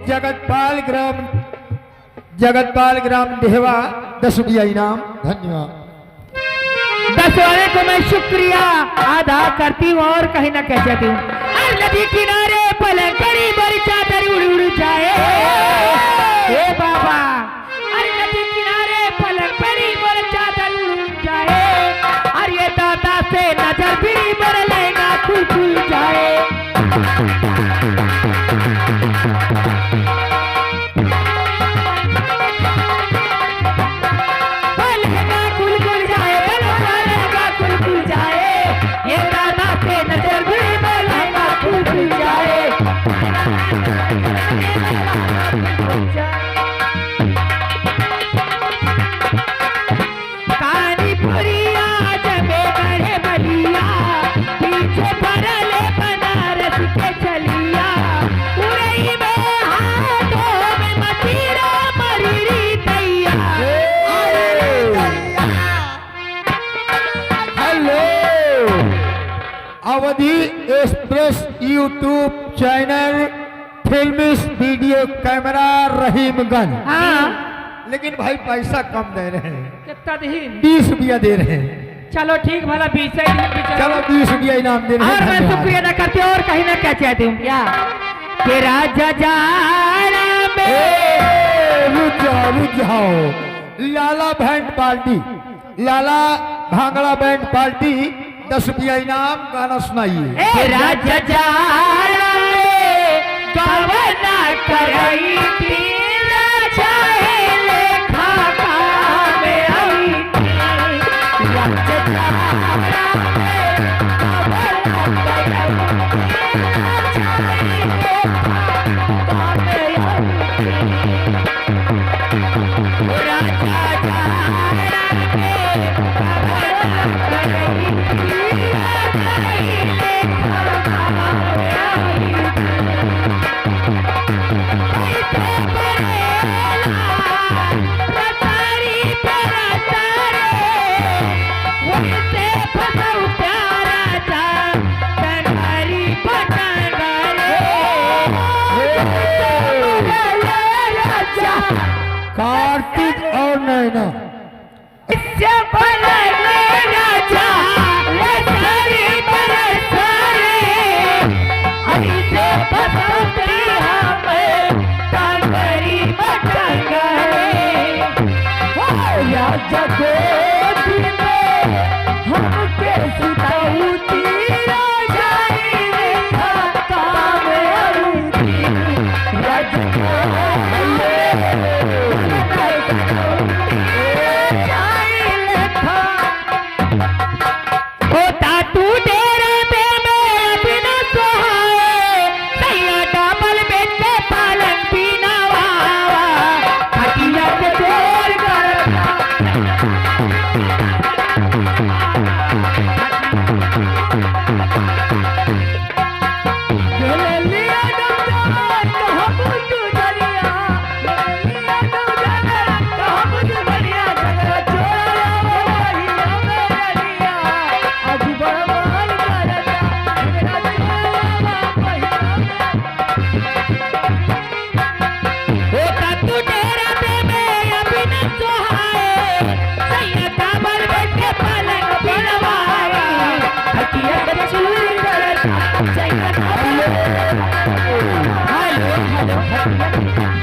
जगतपाल ग्राम देहवा 10 रुपया इनाम। धन्यवाद। 10 वाले को मैं शुक्रिया अदा करती हूँ और कहीं ना कह जाती हूँ। नदी किनारे पलंग करी बड़ी चादर उड़ उड़ जाए हे बाबा। अरे नदी किनारे पलंग परी बड़ी चादर उड़ उड़ जाए। अरे ये दादा से नजर भी बर लेगा खुल खुल जाए। अवधि एक्सप्रेस यूट्यूब चैनल फिल्मिस वीडियो कैमरा रहीमगंज। हाँ। लेकिन भाई पैसा कम दे रहे हैं। कितना दी? 20 रुपया दे रहे हैं। चलो ठीक भला 20 चलो 20 रुपया इनाम दे रहे हैं। और मैं शुक्रिया अदा करती हूँ और कहीं ना क्या चाहती हूँ क्या कि राजा जाना में रुक जाओ। लाला बैंड पार्टी, लाला भांगड़ा बैंड पार्टी 10 रुपया इनाम। गाना सुनाइए। राजा जाना गवना करई थी राजा लेखा काम आई थी। राजा कार्तिक और नैना इससे बड़ा राजा सारे बरसारे ऐसे बसंती हमें कांगरी बटंगरे राजा गोदी में हमके सुताऊती राजा रेखा काम आऊती राजा हेलो